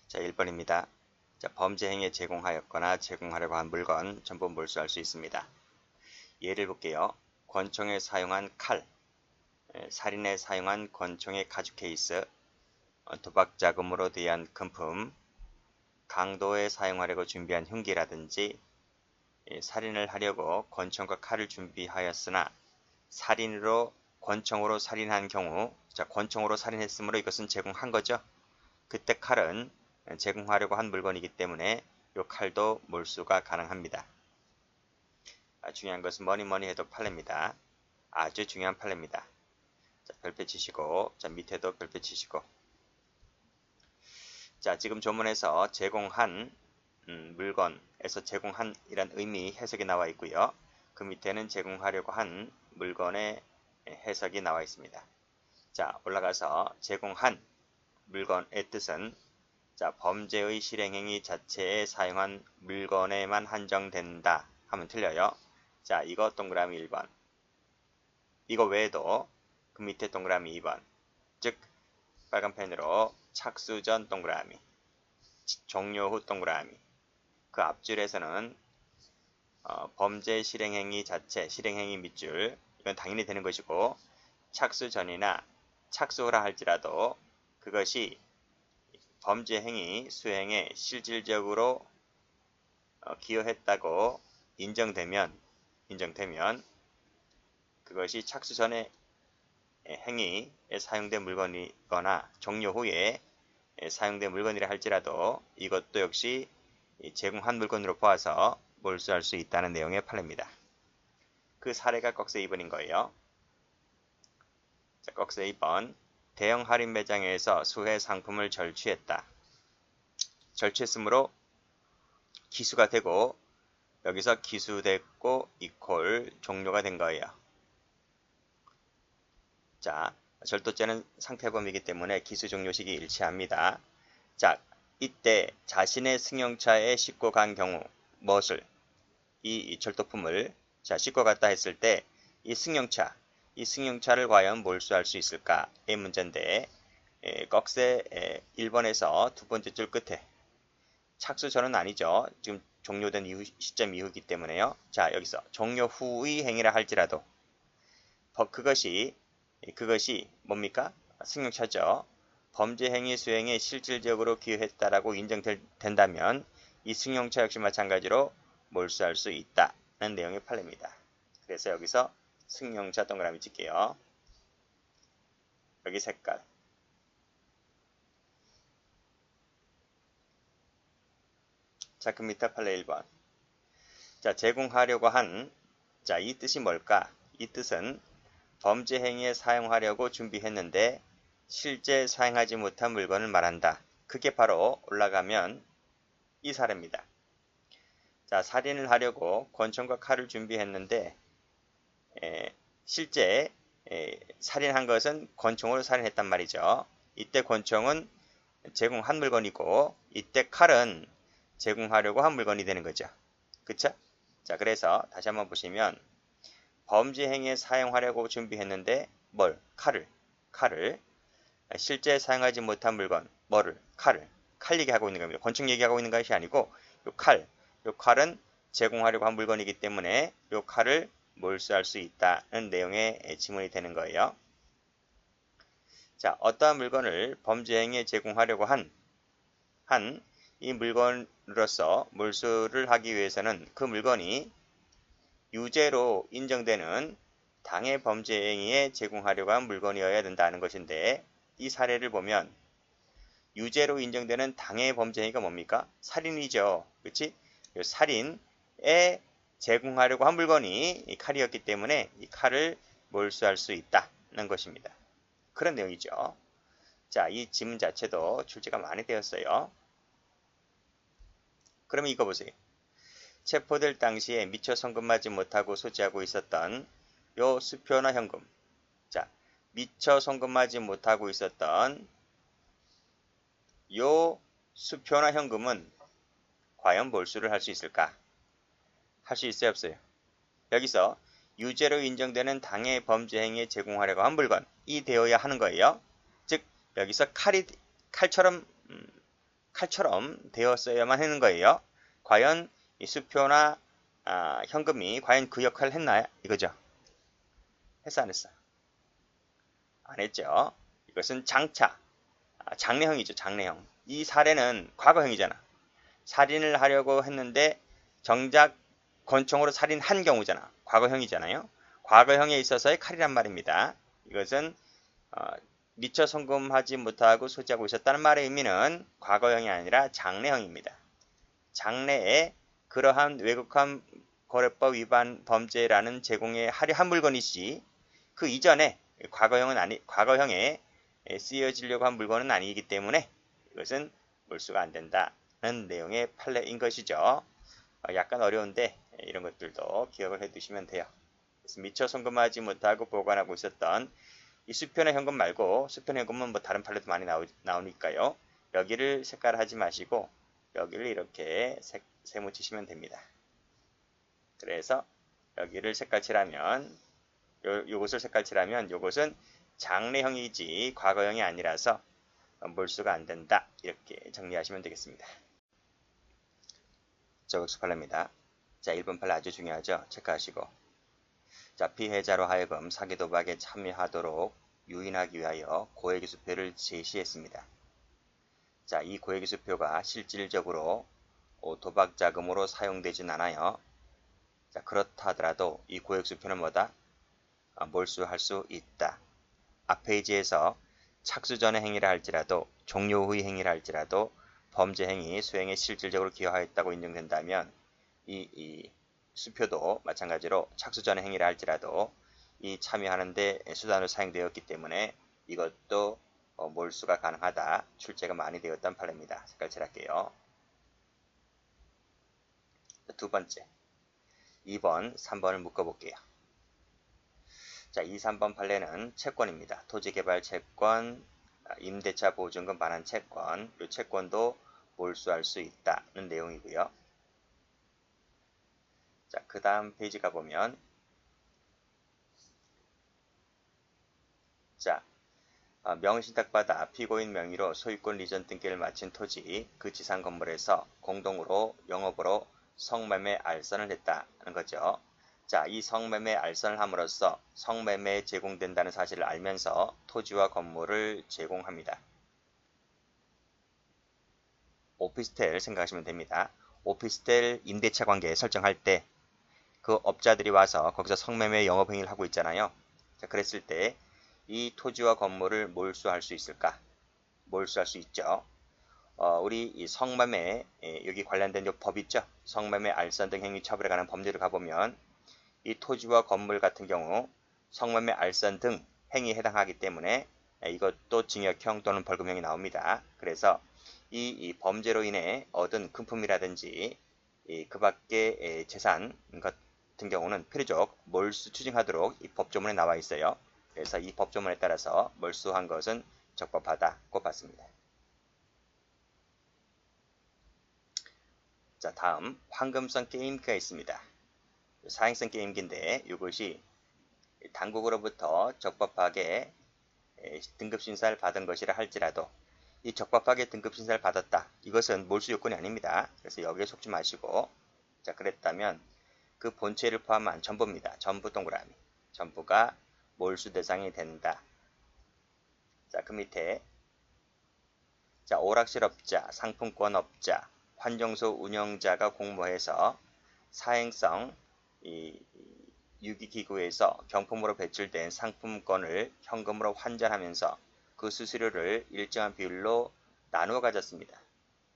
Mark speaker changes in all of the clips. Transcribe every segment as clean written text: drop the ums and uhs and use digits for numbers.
Speaker 1: 자, 1번입니다. 자, 범죄 행위에 제공하였거나 제공하려고 한 물건 전부 몰수할 수 있습니다. 예를 볼게요. 권총에 사용한 칼, 살인에 사용한 권총의 가죽 케이스, 도박 자금으로 대한 금품, 강도에 사용하려고 준비한 흉기라든지 살인을 하려고 권총과 칼을 준비하였으나 살인으로 권총으로 살인한 경우, 자, 권총으로 살인했으므로 이것은 제공한 거죠. 그때 칼은 제공하려고 한 물건이기 때문에 이 칼도 몰수가 가능합니다. 중요한 것은 뭐니 해도 판례입니다. 아주 중요한 판례입니다. 자, 별표 치시고, 자, 밑에도 별표 치시고. 자, 지금 조문에서 제공한 물건에서 제공한 이란 의미 해석이 나와 있고요. 그 밑에는 제공하려고 한 물건의 해석이 나와 있습니다. 자, 올라가서 제공한 물건의 뜻은 자, 범죄의 실행행위 자체에 사용한 물건에만 한정된다 하면 틀려요. 자, 이거 동그라미 1번. 이거 외에도 그 밑에 동그라미 2번. 즉 빨간 펜으로 착수 전 동그라미, 종료 후 동그라미. 그 앞줄에서는 범죄 실행행위 자체, 실행행위 밑줄, 이건 당연히 되는 것이고, 착수 전이나 착수 후라 할지라도 그것이 범죄 행위 수행에 실질적으로 기여했다고 인정되면 그것이 착수 전의 행위에 사용된 물건이거나 종료 후에 사용된 물건이라 할지라도 이것도 역시 제공한 물건으로 보아서 몰수할 수 있다는 내용의 판례입니다. 그 사례가 꺽쇠 2번인 거예요. 자, 꺽쇠 2번. 대형 할인 매장에서 수혜 상품을 절취했다. 절취했으므로 기수가 되고 여기서 기수됐고 이퀄 종료가 된 거예요. 자, 절도죄는 상태범이기 때문에 기수 종료식이 일치합니다. 자, 이때 자신의 승용차에 싣고 간 경우 무엇을 이 절도품을 자, 싣고 갔다 했을 때 이 승용차를 과연 몰수할 수 있을까의 문제인데 꺽쇠 1번에서 두 번째 줄 끝에 착수 전은 아니죠. 지금 종료된 이후, 시점 이후이기 때문에요. 자, 여기서 종료 후의 행위라 할지라도 그것이 뭡니까? 승용차죠. 범죄 행위 수행에 실질적으로 기여했다라고 인정된다면 이 승용차 역시 마찬가지로 몰수할 수 있다는 내용의 판례입니다. 그래서 여기서 승용차 동그라미 칠게요. 여기 색깔. 자, 그 밑에 판례 1번. 자, 제공하려고 한, 자, 이 뜻이 뭘까? 이 뜻은 범죄 행위에 사용하려고 준비했는데 실제 사용하지 못한 물건을 말한다. 그게 바로 올라가면 이 사례입니다. 자, 살인을 하려고 권총과 칼을 준비했는데 실제 살인한 것은 권총으로 살인했단 말이죠. 이때 권총은 제공한 물건이고 이때 칼은 제공하려고 한 물건이 되는 거죠. 그쵸? 자, 그래서 다시 한번 보시면 범죄 행위에 사용하려고 준비했는데 뭘? 칼을 실제 사용하지 못한 물건 뭐를? 칼 얘기하고 있는 겁니다. 권총 얘기하고 있는 것이 아니고 요 칼은 제공하려고 한 물건이기 때문에 요 칼을 몰수할 수 있다는 내용의 지문이 되는 거예요. 자, 어떠한 물건을 범죄 행위에 제공하려고 한 이 물건으로서 몰수를 하기 위해서는 그 물건이 유죄로 인정되는 당해 범죄 행위에 제공하려고 한 물건이어야 된다는 것인데 이 사례를 보면 유죄로 인정되는 당해 범죄 행위가 뭡니까? 살인이죠. 그렇지? 살인에 제공하려고 한 물건이 이 칼이었기 때문에 이 칼을 몰수할 수 있다는 것입니다. 그런 내용이죠. 자, 이 지문 자체도 출제가 많이 되었어요. 그러면 이거 보세요. 체포될 당시에 미처 송금하지 못하고 소지하고 있었던 요 수표나 현금. 자, 미처 송금하지 못하고 있었던 요 수표나 현금은 과연 몰수를 할 수 있을까? 할 수 있어요, 없어요? 여기서 유죄로 인정되는 당해 범죄 행위에 제공하려고 한 물건이 되어야 하는 거예요. 즉 여기서 칼처럼 칼처럼 되었어야만 하는 거예요. 과연 이 수표나 현금이 과연 그 역할을 했나요? 이거죠. 했어 안 했어? 안 했죠. 이것은 장차, 장래형이죠. 장래형. 이 사례는 과거형이잖아. 살인을 하려고 했는데 정작 권총으로 살인한 경우잖아. 과거형이잖아요. 과거형에 있어서의 칼이란 말입니다. 이것은 미처 성금하지 못하고 소지하고 있었다는 말의 의미는 과거형이 아니라 장래형입니다. 장래에 그러한 왜곡한 거래법 위반 범죄라는 제공에 하려 한 물건이지 그 이전에 과거형에 쓰여지려고 한 물건은 아니기 때문에 이것은 몰수가 안 된다는 내용의 판례인 것이죠. 약간 어려운데 이런 것들도 기억을 해두시면 돼요. 그래서 미처 송금하지 못하고 보관하고 있었던 이 수표나 현금 말고 수표나 현금은 뭐 다른 판례도 많이 나오니까요. 여기를 색깔하지 마시고 여기를 이렇게 세모 치시면 됩니다. 그래서 여기를 색깔칠하면 요것을 색깔칠하면 요것은 장래형이지 과거형이 아니라서 몰수가 안 된다. 이렇게 정리하시면 되겠습니다. 저격수 판례입니다. 자, 1번 판례 아주 중요하죠. 체크하시고. 자, 피해자로 하여금 사기 도박에 참여하도록 유인하기 위하여 고액의 수표를 제시했습니다. 자, 이 고액의 수표가 실질적으로 도박 자금으로 사용되진 않아요. 자, 그렇다 하더라도 이 고액 수표는 뭐다? 몰수할 수 있다. 앞 페이지에서 착수 전의 행위라 할지라도 종료 후의 행위라 할지라도 범죄 행위 수행에 실질적으로 기여하였다고 인정된다면 이 수표도 마찬가지로 착수 전의 행위라 할지라도 이 참여하는데 수단으로 사용되었기 때문에 이것도 몰수가 가능하다. 출제가 많이 되었던 판례입니다. 색깔 칠할게요. 두 번째, 2번, 3번을 묶어볼게요. 자, 2, 3번 판례는 채권입니다. 토지개발 채권, 임대차 보증금 반환 채권, 이 채권도 몰수할 수 있다는 내용이고요. 자, 그 다음 페이지 가보면 자, 명의신탁받아 피고인 명의로 소유권 이전 등기를 마친 토지, 그 지상 건물에서 공동으로 영업으로 성매매 알선을 했다는 거죠. 자, 이 성매매 알선을 함으로써 성매매에 제공된다는 사실을 알면서 토지와 건물을 제공합니다. 오피스텔 생각하시면 됩니다. 오피스텔 임대차 관계 설정할 때 그 업자들이 와서 거기서 성매매 영업행위를 하고 있잖아요. 자, 그랬을 때 이 토지와 건물을 몰수할 수 있을까? 몰수할 수 있죠. 우리 이 성매매 여기 관련된 법 있죠. 성매매 알선 등 행위 처벌에 관한 법률을 가보면 이 토지와 건물 같은 경우 성매매 알선 등 행위에 해당하기 때문에 이것도 징역형 또는 벌금형이 나옵니다. 그래서 이 범죄로 인해 얻은 금품이라든지 그 밖의 재산 같은 경우는 필요적 몰수 추징하도록 이 법조문에 나와 있어요. 그래서 이 법조문에 따라서 몰수한 것은 적법하다고 봤습니다. 자, 다음 황금성 게임기가 있습니다. 사행성 게임기인데 이것이 당국으로부터 적법하게 등급審사를 받은 것이라 할지라도 이 적법하게 등급審사를 받았다. 이것은 몰수 요건이 아닙니다. 그래서 여기에 속지 마시고 자, 그랬다면 그 본체를 포함한 전부입니다. 전부 동그라미. 전부가 몰수 대상이 된다. 자, 그 밑에 자, 오락실업자, 상품권업자, 환정소 운영자가 공모해서 사행성 유기기구에서 경품으로 배출된 상품권을 현금으로 환전하면서 그 수수료를 일정한 비율로 나누어 가졌습니다.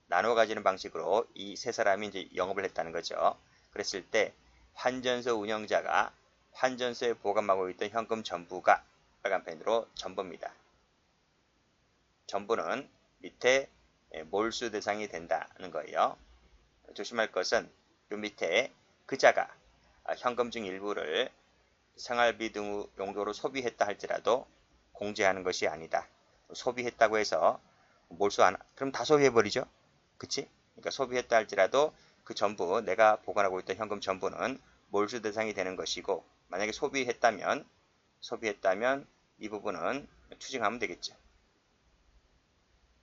Speaker 1: 나누어 가지는 방식으로 이 세 사람이 이제 영업을 했다는 거죠. 그랬을 때 환전소 운영자가 환전소에 보관하고 있던 현금 전부가 빨간펜으로 전부입니다. 전부는 밑에 몰수 대상이 된다는 거예요. 조심할 것은 이 밑에 그자가 현금 중 일부를 생활비 등 용도로 소비했다 할지라도 공제하는 것이 아니다. 소비했다고 해서 몰수 안, 그럼 다 소비해버리죠. 그치? 그러니까 소비했다 할지라도 그 전부 내가 보관하고 있던 현금 전부는 몰수 대상이 되는 것이고 만약에 소비했다면 이 부분은 추징하면 되겠죠.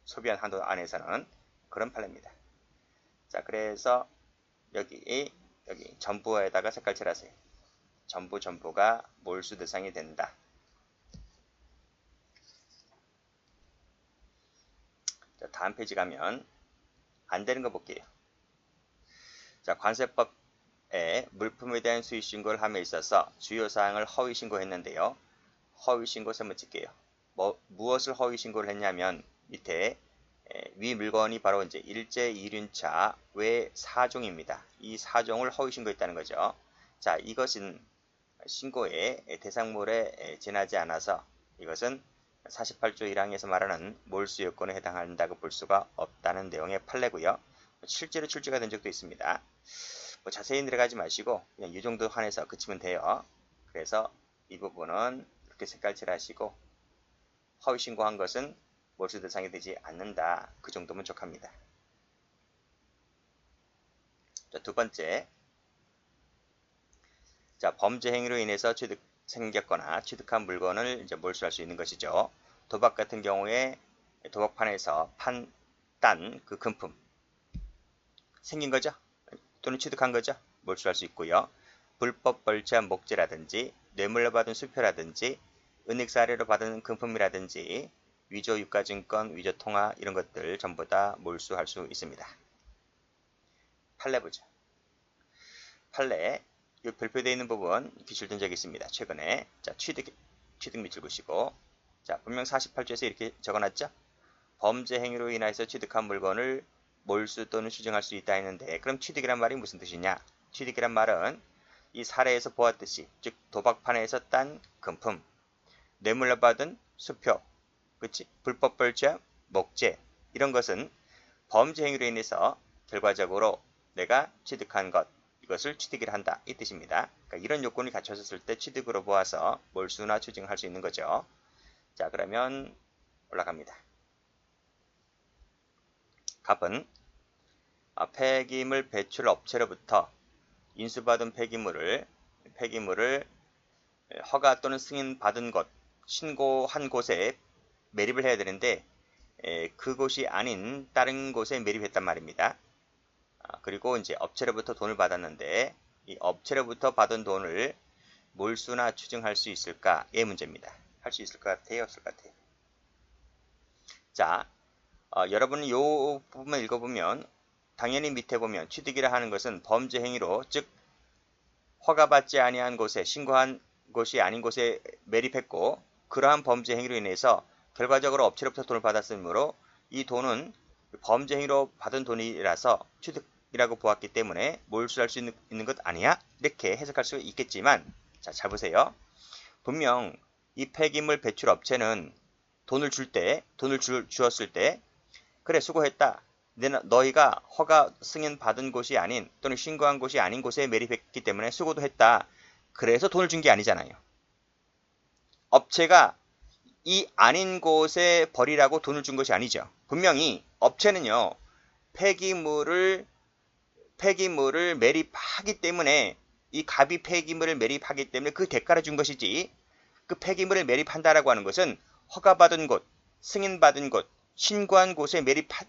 Speaker 1: 소비한 한도 안에서는 그런 판례입니다. 자, 그래서 여기 전부에다가 색깔 칠하세요. 전부가 몰수 대상이 된다. 자, 다음 페이지 가면 안 되는 거 볼게요. 자, 관세법에 물품에 대한 수익 신고를 함에 있어서 주요 사항을 허위 신고했는데요. 허위 신고 세모 칠게요. 무엇을 허위 신고를 했냐면 밑에 위 물건이 바로 이제 일제 이륜차 외 4종입니다. 이 4종을 허위 신고했다는 거죠. 자, 이것은 신고의 대상물에 지나지 않아서 이것은 48조 1항에서 말하는 몰수 요건에 해당한다고 볼 수가 없다는 내용의 판례고요. 실제로 출제가 된 적도 있습니다. 뭐 자세히 들어가지 마시고 그냥 이 정도 한해서 그치면 돼요. 그래서 이 부분은 이렇게 색깔칠 하시고 허위 신고한 것은 몰수 대상이 되지 않는다. 그 정도면 족합니다. 자, 두 번째. 자, 범죄 행위로 인해서 생겼거나 취득한 물건을 이제 몰수할 수 있는 것이죠. 도박 같은 경우에 도박판에서 딴 그 금품 생긴 거죠. 또는 취득한 거죠. 몰수할 수 있고요. 불법 벌채한 목재라든지 뇌물로 받은 수표라든지 은닉 사례로 받은 금품이라든지 위조 유가증권, 위조 통화 이런 것들 전부 다 몰수할 수 있습니다. 판례 보죠. 판례 이 별표되어 있는 부분 기출된 적이 있습니다. 최근에 자 취득 밑줄 그시고 자 분명 48조에서 이렇게 적어놨죠. 범죄 행위로 인해서 취득한 물건을 몰수 또는 수증할 수 있다 했는데 그럼 취득이란 말이 무슨 뜻이냐? 취득이란 말은 이 사례에서 보았듯이 즉 도박판에서 딴 금품, 뇌물로 받은 수표, 그치? 불법 벌채, 목재 이런 것은 범죄 행위로 인해서 결과적으로 내가 취득한 것 이것을 취득이라 한다 이 뜻입니다. 그러니까 이런 요건이 갖춰졌을 때 취득으로 보아서 몰수나 추징할 수 있는 거죠. 자 그러면 올라갑니다. 갑은 폐기물 배출 업체로부터 인수받은 폐기물을 허가 또는 승인 받은 곳, 신고한 곳에 매립을 해야 되는데 그곳이 아닌 다른 곳에 매립했단 말입니다. 그리고 이제 업체로부터 돈을 받았는데 이 업체로부터 받은 돈을 몰수나 추징할 수 있을까의 문제입니다. 할 수 있을 것 같아요? 없을 것 같아요? 자, 여러분이 이 부분을 읽어보면 당연히 밑에 보면 취득이라 하는 것은 범죄 행위로 즉 허가받지 아니한 곳에 신고한 곳이 아닌 곳에 매립했고 그러한 범죄 행위로 인해서 결과적으로 업체로부터 돈을 받았으므로 이 돈은 범죄 행위로 받은 돈이라서 취득이라고 보았기 때문에 몰수할 수 있는 것 아니야? 이렇게 해석할 수 있겠지만 자, 잘 보세요. 분명 이 폐기물 배출 업체는 돈을 주었을 때 그래 수고했다. 너희가 허가 승인 받은 곳이 아닌 또는 신고한 곳이 아닌 곳에 매립했기 때문에 수고도 했다. 그래서 돈을 준 게 아니잖아요. 업체가 이 아닌 곳에 버리라고 돈을 준 것이 아니죠. 분명히 업체는요. 폐기물을 매립하기 때문에 이 갑이 폐기물을 매립하기 때문에 그 대가를 준 것이지 그 폐기물을 매립한다라고 하는 것은 허가받은 곳, 승인받은 곳, 신고한 곳에 매립한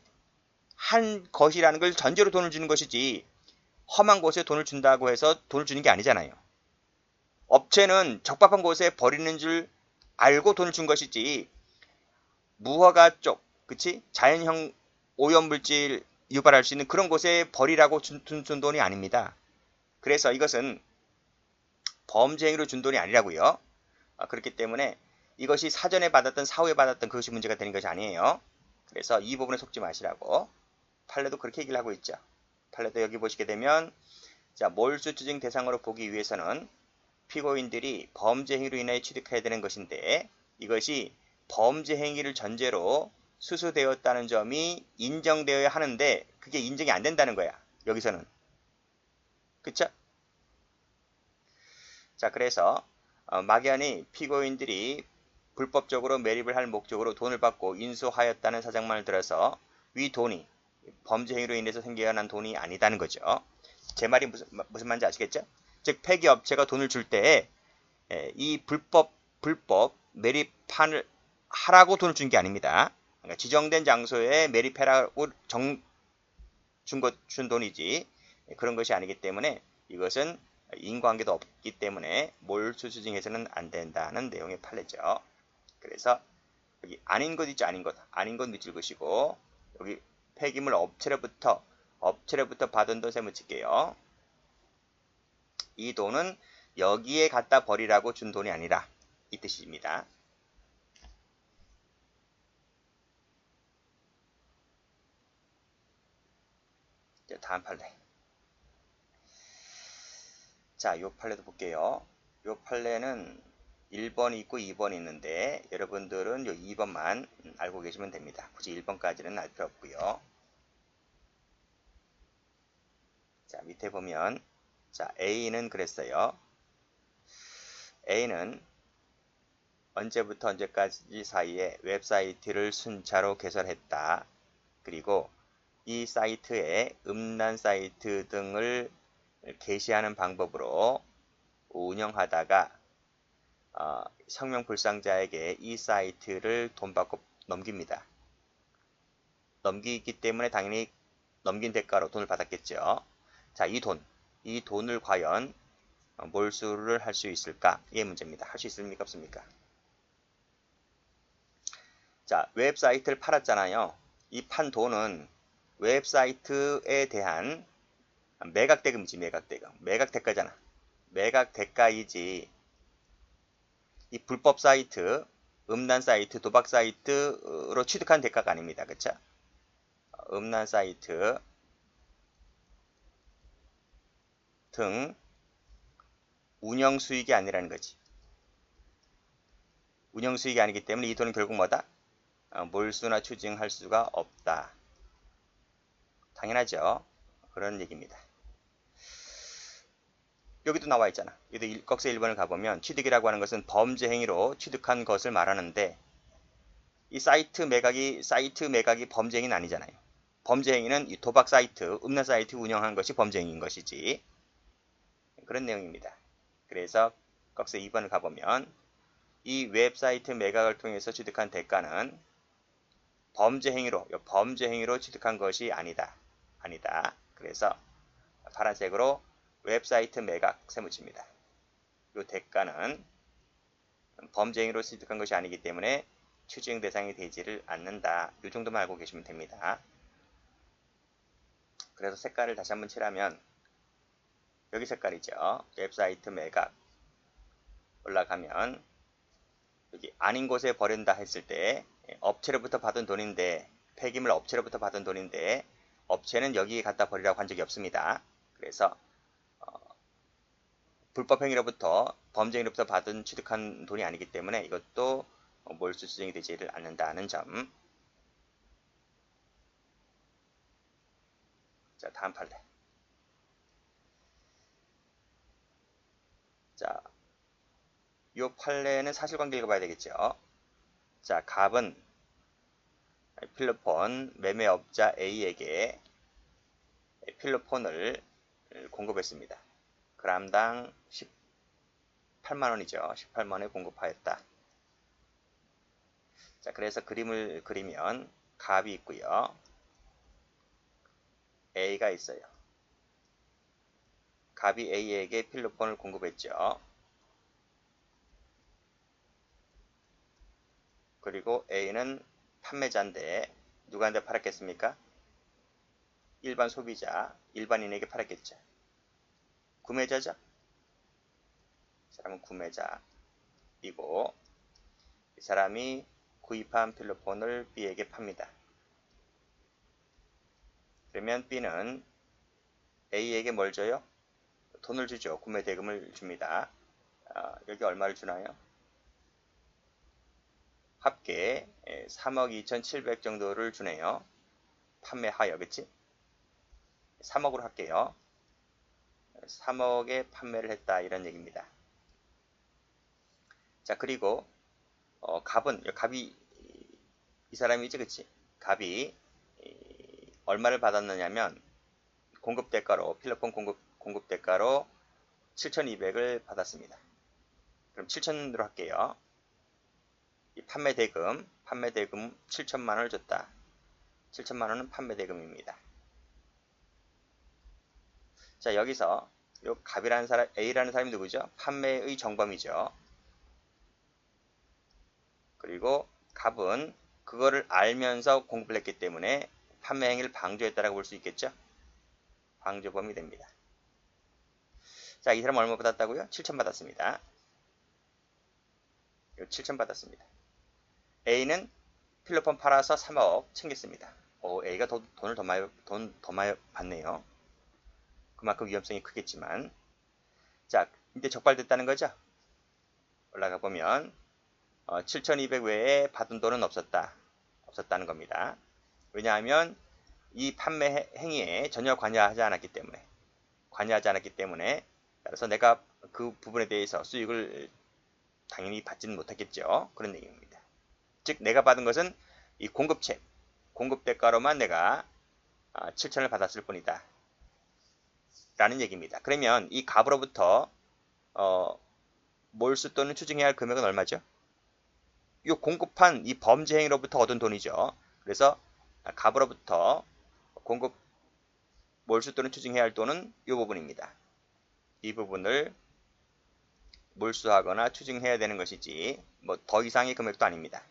Speaker 1: 것이라는 걸 전제로 돈을 주는 것이지 험한 곳에 돈을 준다고 해서 돈을 주는 게 아니잖아요. 업체는 적법한 곳에 버리는 줄 알고 돈을 준 것이지 무허가 쪽, 그치? 자연형 오염물질 유발할 수 있는 그런 곳에 버리라고 준 돈이 아닙니다. 그래서 이것은 범죄 행위로 준 돈이 아니라고요. 그렇기 때문에 이것이 사전에 받았던 사후에 받았던 그것이 문제가 되는 것이 아니에요. 그래서 이 부분에 속지 마시라고 판례도 그렇게 얘기를 하고 있죠. 판례도 여기 보시게 되면 자 몰수 추징 대상으로 보기 위해서는 피고인들이 범죄 행위로 인해 취득해야 되는 것인데 이것이 범죄 행위를 전제로 수수되었다는 점이 인정되어야 하는데 그게 인정이 안 된다는 거야. 여기서는. 그쵸? 자 그래서 막연히 피고인들이 불법적으로 매립을 할 목적으로 돈을 받고 인수하였다는 사정만을 들어서 위 돈이 범죄 행위로 인해서 생겨난 돈이 아니다는 거죠. 제 말이 무슨 말인지 아시겠죠? 즉 폐기업체가 돈을 줄 때 이 불법 매립을 하라고 돈을 준 게 아닙니다. 그러니까 지정된 장소에 매립해라고 준 돈이지 그런 것이 아니기 때문에 이것은 인과관계도 없기 때문에 몰수 추징해서는 안 된다는 내용의 판례죠. 그래서 여기 아닌 것 있죠. 아닌 것 밑줄 것이고 여기 폐기물 업체로부터 받은 돈 세무칠게요. 이 돈은 여기에 갖다 버리라고 준 돈이 아니라 이 뜻입니다. 다음 판례. 자, 요 판례도 볼게요. 요 판례는 1번이 있고 2번이 있는데 여러분들은 요 2번만 알고 계시면 됩니다. 굳이 1번까지는 알 필요 없고요. 자, 밑에 보면 자, A는 그랬어요. A는 언제부터 언제까지 사이에 웹사이트를 순차로 개설했다. 그리고 이 사이트에 음란 사이트 등을 게시하는 방법으로 운영하다가 성명불상자에게 이 사이트를 돈 받고 넘깁니다. 넘기기 때문에 당연히 넘긴 대가로 돈을 받았겠죠. 자, 이 돈을 과연 몰수를 할 수 있을까? 이게 문제입니다. 할 수 있습니까? 없습니까? 자, 웹사이트를 팔았잖아요. 이 판 돈은 웹사이트에 대한 매각대금이지, 매각대금. 매각대가잖아. 매각대가이지. 이 불법 사이트, 음란 사이트, 도박 사이트로 취득한 대가가 아닙니다. 그쵸? 음란 사이트 등 운영 수익이 아니라는 거지. 운영 수익이 아니기 때문에 이 돈은 결국 뭐다? 몰수나 추징할 수가 없다. 당연하죠. 그런 얘기입니다. 여기도 나와 있잖아. 여기도 꺽쇠 1번을 가보면 취득이라고 하는 것은 범죄 행위로 취득한 것을 말하는데 이 사이트 매각이 범죄 행위는 아니잖아요. 범죄 행위는 이 도박 사이트, 음란 사이트 운영한 것이 범죄 행위인 것이지. 그런 내용입니다. 그래서 꺽쇠 2번을 가보면 이 웹사이트 매각을 통해서 취득한 대가는 범죄 행위로 취득한 것이 아니다. 그래서 파란색으로 웹사이트 매각 세무칩니다. 이 대가는 범죄 행위로 취득한 것이 아니기 때문에 추징 대상이 되지를 않는다. 이 정도만 알고 계시면 됩니다. 그래서 색깔을 다시 한번 칠하면 여기 색깔이죠. 웹사이트 매각 올라가면 여기 아닌 곳에 버린다 했을 때 업체로부터 받은 돈인데 폐기물 업체로부터 받은 돈인데 업체는 여기에 갖다 버리라고 한 적이 없습니다. 그래서 불법 행위로부터 범죄 행위로부터 받은 취득한 돈이 아니기 때문에 이것도 몰수 추징이 되지를 않는다는 점. 자, 다음 판례. 자, 이 판례는 사실관계 읽어봐야 되겠죠. 자, 갑은 필로폰 매매업자 A에게 필로폰을 공급했습니다. 그람당 18만원이죠. 18만원에 공급하였다. 자, 그래서 그림을 그리면 갑이 있고요. A가 있어요. 갑이 A에게 필로폰을 공급했죠. 그리고 A는 판매자인데 누구한테 팔았겠습니까? 일반 소비자, 일반인에게 팔았겠죠. 구매자죠. 이 사람은 구매자이고 이 사람이 구입한 필로폰을 B에게 팝니다. 그러면 B는 A에게 뭘 줘요? 돈을 주죠. 구매 대금을 줍니다. 여기 얼마를 주나요? 합계 3억 2,700 정도를 주네요. 판매하여, 그치? 3억으로 할게요. 3억에 판매를 했다 이런 얘기입니다. 자, 그리고 갑이 이 사람이지, 그치? 갑이 얼마를 받았느냐면 필로폰 공급 대가로 7,200을 받았습니다. 그럼 7,000으로 할게요. 이 판매 대금 7천만 원을 줬다. 7천만 원은 판매 대금입니다. 자, 여기서 요 갑이라는 사람, A라는 사람이 누구죠? 판매의 정범이죠. 그리고 갑은 그거를 알면서 공급을 했기 때문에 판매 행위를 방조했다라고 볼 수 있겠죠? 방조범이 됩니다. 자, 이 사람 얼마 받았다고요? 7천 받았습니다. 7천 받았습니다. A는 필로폰 팔아서 3억 챙겼습니다. A가 돈을 더 많이 받네요. 그만큼 위험성이 크겠지만. 자, 이제 적발됐다는 거죠? 올라가 보면 7,200 외에 받은 돈은 없었다는 겁니다. 왜냐하면 이 판매 행위에 전혀 관여하지 않았기 때문에 따라서 내가 그 부분에 대해서 수익을 당연히 받지는 못했겠죠. 그런 얘기입니다. 즉 내가 받은 것은 이 공급 대가로만 내가 7천을 받았을 뿐이다 라는 얘기입니다. 그러면 이 갑으로부터 몰수 또는 추징해야 할 금액은 얼마죠? 이 공급한 이 범죄 행위로부터 얻은 돈이죠. 그래서 갑으로부터 공급 몰수 또는 추징해야 할 돈은 이 부분입니다. 이 부분을 몰수하거나 추징해야 되는 것이지 뭐 더 이상의 금액도 아닙니다.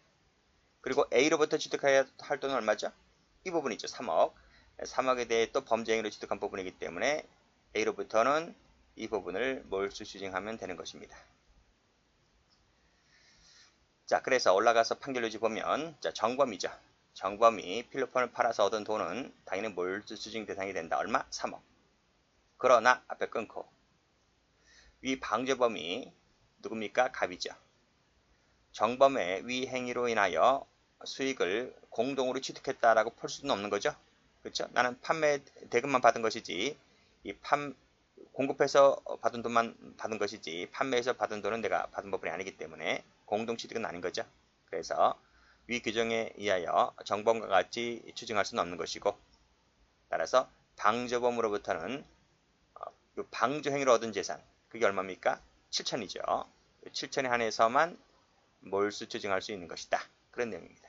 Speaker 1: 그리고 A로부터 취득해야 할 돈은 얼마죠? 이 부분이죠. 3억. 3억에 대해 또 범죄 행위로 취득한 부분이기 때문에 A로부터는 이 부분을 몰수 추징하면 되는 것입니다. 자, 그래서 올라가서 판결유지 보면 자, 정범이죠. 정범이 필로폰을 팔아서 얻은 돈은 당연히 몰수 추징 대상이 된다. 얼마? 3억. 그러나 앞에 끊고 위 방조범이 누굽니까? 갑이죠. 정범의 위 행위로 인하여 수익을 공동으로 취득했다라고 볼 수는 없는 거죠. 그렇죠? 나는 판매 대금만 받은 것이지 이 공급해서 받은 돈만 받은 것이지 판매해서 받은 돈은 내가 받은 부분이 아니기 때문에 공동 취득은 아닌 거죠. 그래서 위 규정에 의하여 정범과 같이 추징할 수는 없는 것이고 따라서 방조범으로부터는 방조 행위로 얻은 재산 그게 얼마입니까? 7천이죠. 7천에 한해서만 몰수 추징할 수 있는 것이다. 그런 내용입니다.